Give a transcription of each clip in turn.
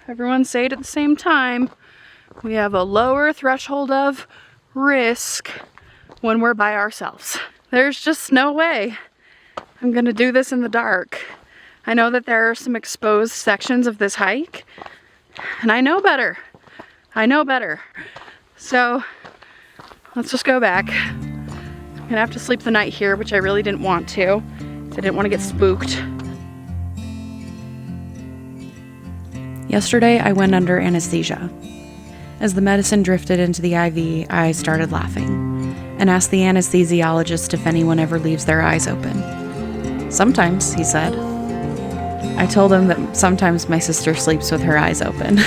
everyone say it at the same time. We have a lower threshold of risk when we're by ourselves. There's just no way I'm gonna do this in the dark. I know that there are some exposed sections of this hike, and I know better. So let's just go back. I'm gonna have to sleep the night here, which I really didn't want to. I didn't want to get spooked. Yesterday, I went under anesthesia. As the medicine drifted into the IV, I started laughing and asked the anesthesiologist if anyone ever leaves their eyes open. Sometimes, he said. I told him that sometimes my sister sleeps with her eyes open.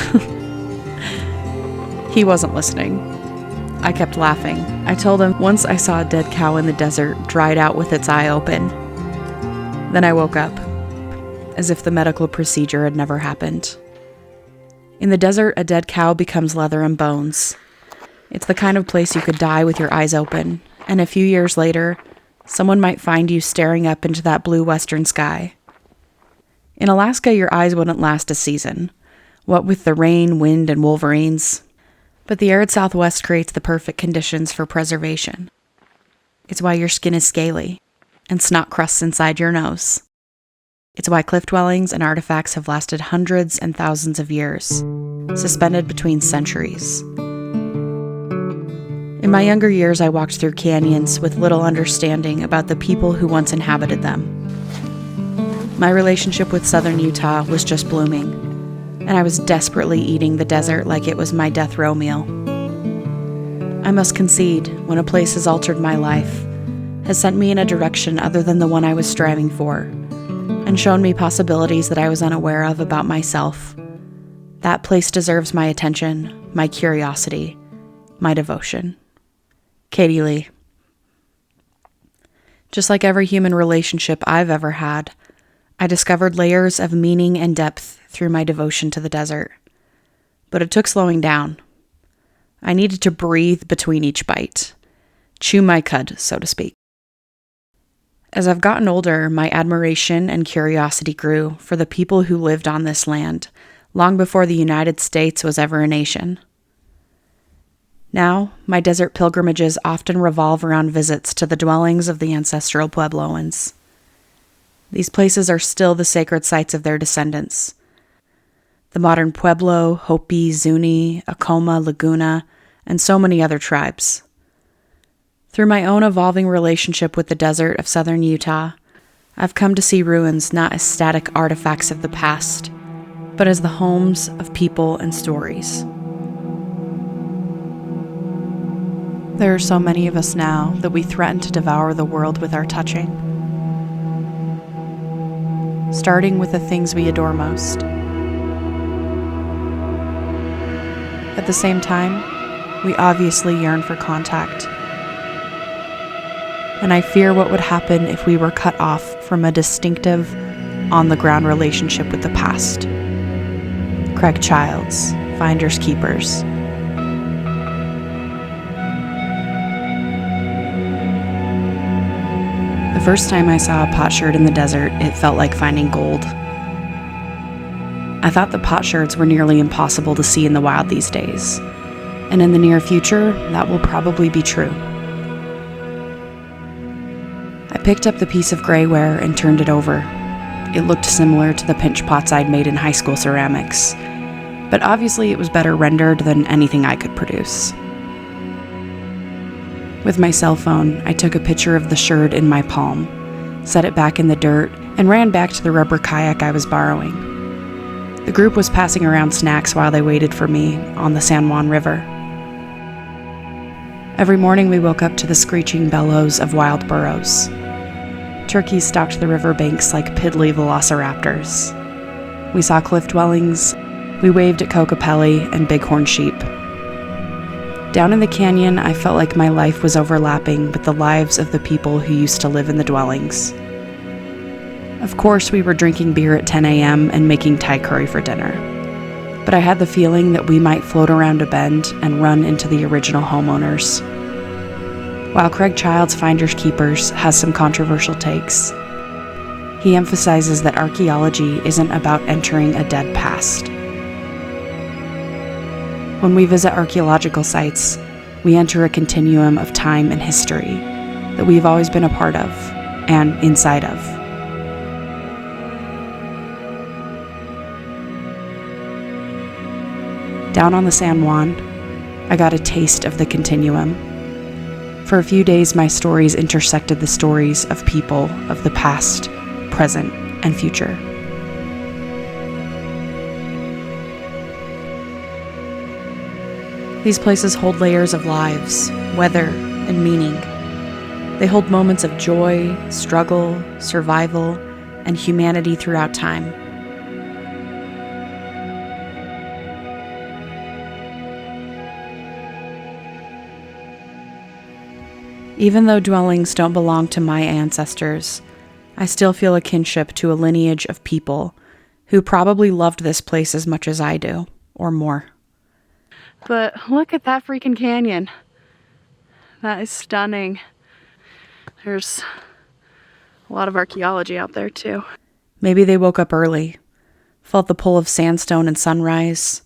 He wasn't listening. I kept laughing. I told him once I saw a dead cow in the desert, dried out with its eye open. Then I woke up, as if the medical procedure had never happened. In the desert, a dead cow becomes leather and bones. It's the kind of place you could die with your eyes open, and a few years later, someone might find you staring up into that blue western sky. In Alaska, your eyes wouldn't last a season, what with the rain, wind, and wolverines. But the arid Southwest creates the perfect conditions for preservation. It's why your skin is scaly, and snot crusts inside your nose. It's why cliff dwellings and artifacts have lasted hundreds and thousands of years, suspended between centuries. In my younger years, I walked through canyons with little understanding about the people who once inhabited them. My relationship with southern Utah was just blooming, and I was desperately eating the desert like it was my death row meal. I must concede, when a place has altered my life, has sent me in a direction other than the one I was striving for, and shown me possibilities that I was unaware of about myself, that place deserves my attention, my curiosity, my devotion. Katie Lee. Just like every human relationship I've ever had, I discovered layers of meaning and depth through my devotion to the desert. But it took slowing down. I needed to breathe between each bite, chew my cud, so to speak. As I've gotten older, my admiration and curiosity grew for the people who lived on this land, long before the United States was ever a nation. Now, my desert pilgrimages often revolve around visits to the dwellings of the Ancestral Puebloans. These places are still the sacred sites of their descendants. The modern Pueblo, Hopi, Zuni, Acoma, Laguna, and so many other tribes. Through my own evolving relationship with the desert of southern Utah, I've come to see ruins not as static artifacts of the past, but as the homes of people and stories. There are so many of us now that we threaten to devour the world with our touching. Starting with the things we adore most. At the same time, we obviously yearn for contact. And I fear what would happen if we were cut off from a distinctive, on-the-ground relationship with the past. Craig Childs, Finders Keepers. The first time I saw a potsherd in the desert, it felt like finding gold. I thought the potsherds were nearly impossible to see in the wild these days, and in the near future, that will probably be true. I picked up the piece of grayware and turned it over. It looked similar to the pinch pots I'd made in high school ceramics, but obviously it was better rendered than anything I could produce. With my cell phone, I took a picture of the sherd in my palm, set it back in the dirt, and ran back to the rubber kayak I was borrowing. The group was passing around snacks while they waited for me on the San Juan River. Every morning we woke up to the screeching bellows of wild burros. Turkeys stalked the riverbanks like piddly velociraptors. We saw cliff dwellings, we waved at Kokopelli and bighorn sheep. Down in the canyon, I felt like my life was overlapping with the lives of the people who used to live in the dwellings. Of course, we were drinking beer at 10 a.m. and making Thai curry for dinner. But I had the feeling that we might float around a bend and run into the original homeowners. While Craig Childs' Finders Keepers has some controversial takes, he emphasizes that archaeology isn't about entering a dead past. When we visit archaeological sites, we enter a continuum of time and history that we've always been a part of and inside of. Down on the San Juan, I got a taste of the continuum. For a few days, my stories intersected the stories of people of the past, present, and future. These places hold layers of lives, weather, and meaning. They hold moments of joy, struggle, survival, and humanity throughout time. Even though dwellings don't belong to my ancestors, I still feel a kinship to a lineage of people who probably loved this place as much as I do, or more. But look at that freaking canyon. That is stunning. There's a lot of archaeology out there too. Maybe they woke up early, felt the pull of sandstone and sunrise.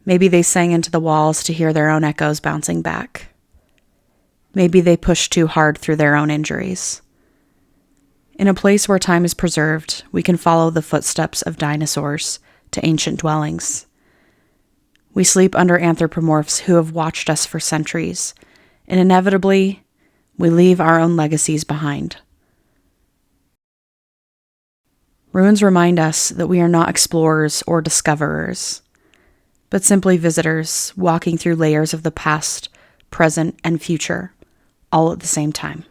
Maybe they sang into the walls to hear their own echoes bouncing back. Maybe they pushed too hard through their own injuries. In a place where time is preserved, we can follow the footsteps of dinosaurs to ancient dwellings. We sleep under anthropomorphs who have watched us for centuries, and inevitably, we leave our own legacies behind. Ruins remind us that we are not explorers or discoverers, but simply visitors walking through layers of the past, present, and future, all at the same time.